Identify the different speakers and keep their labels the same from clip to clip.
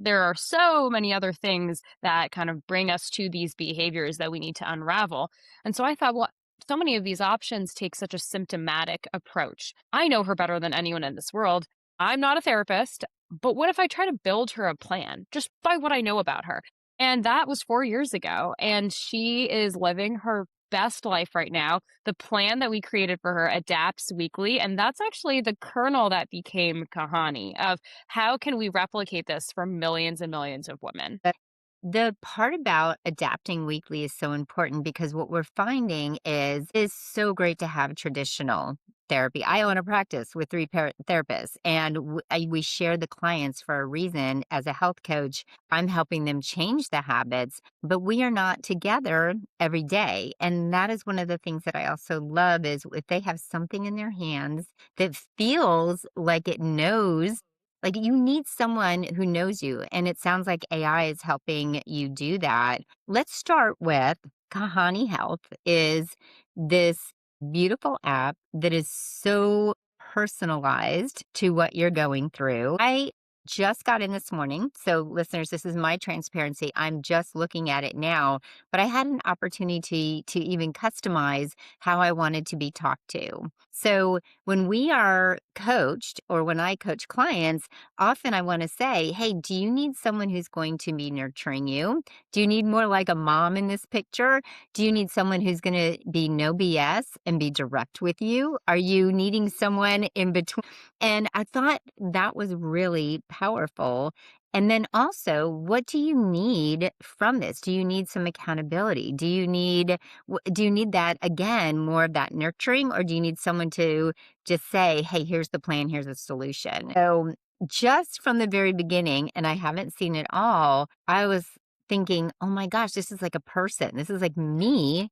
Speaker 1: there are so many other things that kind of bring us to these behaviors that we need to unravel. And so I thought, well, so many of these options take such a symptomatic approach. I know her better than anyone in this world. I'm not a therapist, but what if I try to build her a plan just by what I know about her? And that was 4 years ago. And she is living her best life right now. The plan that we created for her adapts weekly. And that's actually the kernel that became Kahani of how can we replicate this for millions and millions of women?
Speaker 2: The part about adapting weekly is so important because what we're finding is it's so great to have traditional therapy. I own a practice with three therapists, and we share the clients for a reason. As a health coach, I'm helping them change the habits, but we are not together every day. And that is one of the things that I also love is if they have something in their hands that feels like it knows, like, you need someone who knows you, and it sounds like AI is helping you do that. Let's start with Kahani Health is this beautiful app that is so personalized to what you're going through. I just got in this morning, so listeners, this is my transparency. I'm just looking at it now, but I had an opportunity to even customize how I wanted to be talked to. So when we are coached or when I coach clients, often I want to say, hey, do you need someone who's going to be nurturing you? Do you need more like a mom in this picture? Do you need someone who's going to be no BS and be direct with you? Are you needing someone in between? And I thought that was really powerful. And then also, what do you need from this? Do you need some accountability? Do you need that again, more of that nurturing, or do you need someone to just say, hey, here's the plan, here's the solution? So, just from the very beginning, and I haven't seen it all, I was thinking, oh my gosh, this is like a person. This is like me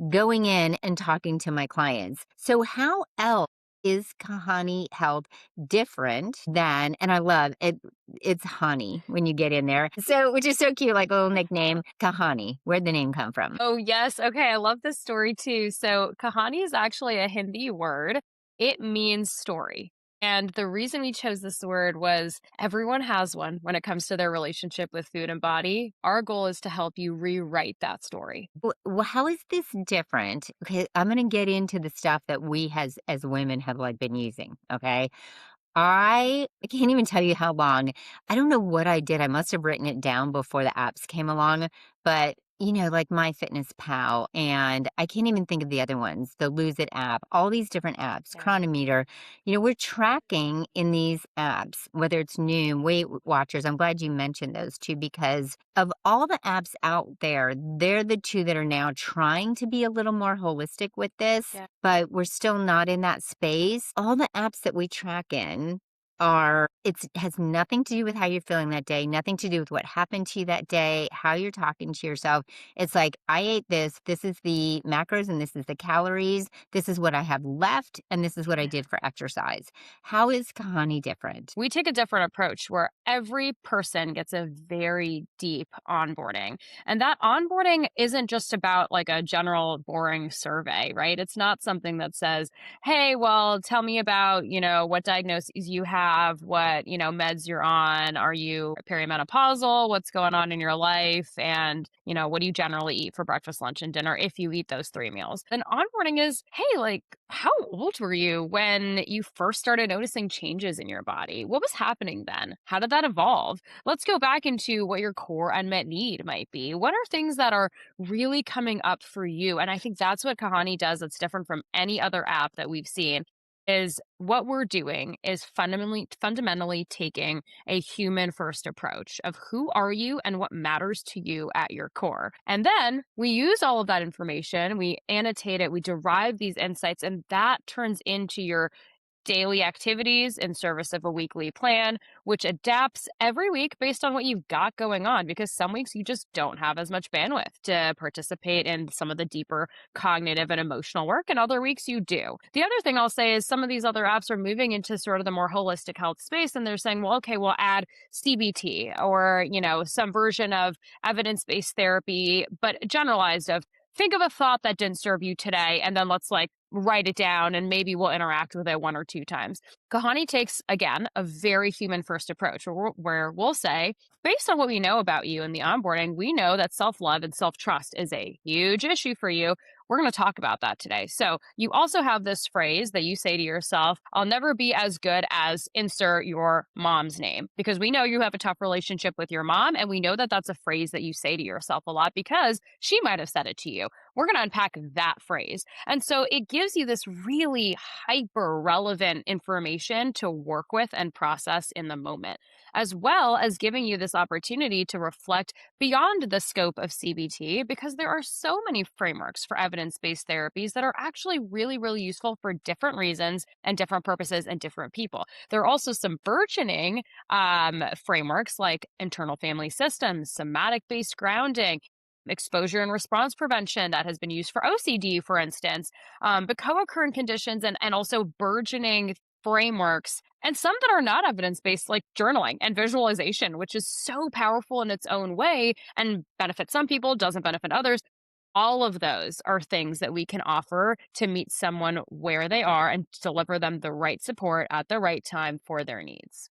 Speaker 2: going in and talking to my clients. So, how else is Kahani Health different than, and I love it, it's honey when you get in there. So, which is so cute, like a little nickname, Kahani. Where'd the name come from?
Speaker 1: Oh, yes. Okay. I love this story too. So, kahani is actually a Hindi word. It means story. And the reason we chose this word was everyone has one when it comes to their relationship with food and body. Our goal is to help you rewrite that story.
Speaker 2: Well, how is this different? Okay, I'm going to get into the stuff that we as women have like been using. Okay, I can't even tell you how long. I don't know what I did. I must have written it down before the apps came along, but like MyFitnessPal, and I can't even think of the other ones, the Lose It app, all these different apps,
Speaker 1: Yeah.
Speaker 2: Chronometer. We're tracking in these apps, whether it's Noom, Weight Watchers. I'm glad you mentioned those two because of all the apps out there, they're the two that are now trying to be a little more holistic with this,
Speaker 1: Yeah.
Speaker 2: but we're still not in that space. All the apps that we track in it has nothing to do with how you're feeling that day, nothing to do with what happened to you that day, how you're talking to yourself. It's like, I ate this is the macros and this is the calories, this is what I have left, and this is what I did for exercise. How is Kahani different?
Speaker 1: We take a different approach where every person gets a very deep onboarding. And that onboarding isn't just about like a general boring survey, right? It's not something that says, hey, well, tell me about, what diagnoses you have, what, meds you're on. Are you perimenopausal? What's going on in your life? And, what do you generally eat for breakfast, lunch, and dinner if you eat those three meals? Then onboarding is, hey, like, how old were you when you first started noticing changes in your body? What was happening then? How did that evolve? Let's go back into what your core unmet need might be. What are things that are really coming up for you? And I think that's what Kahani does that's different from any other app that we've seen is what we're doing is fundamentally taking a human first approach of who are you and what matters to you at your core. And then we use all of that information, we annotate it, we derive these insights, and that turns into your daily activities in service of a weekly plan, which adapts every week based on what you've got going on. Because some weeks you just don't have as much bandwidth to participate in some of the deeper cognitive and emotional work, and other weeks you do. The other thing I'll say is some of these other apps are moving into sort of the more holistic health space, and they're saying, well, okay, we'll add CBT or, some version of evidence based therapy, but generalized of think of a thought that didn't serve you today, and then let's like write it down and maybe we'll interact with it one or two times. Kahani takes, again, a very human first approach where we'll say, based on what we know about you in the onboarding, we know that self love and self trust is a huge issue for you. We're going to talk about that today. So, you also have this phrase that you say to yourself, I'll never be as good as insert your mom's name, because we know you have a tough relationship with your mom. And we know that that's a phrase that you say to yourself a lot because she might have said it to you. We're going to unpack that phrase. And so it gives you this really hyper relevant information to work with and process in the moment, as well as giving you this opportunity to reflect beyond the scope of CBT, because there are so many frameworks for evidence based therapies that are actually really, really useful for different reasons and different purposes and different people. There are also some burgeoning frameworks like internal family systems, somatic based grounding, exposure and response prevention that has been used for OCD, for instance, but co occurring conditions and also burgeoning frameworks, and some that are not evidence based, like journaling and visualization, which is so powerful in its own way and benefits some people, doesn't benefit others. All of those are things that we can offer to meet someone where they are and deliver them the right support at the right time for their needs.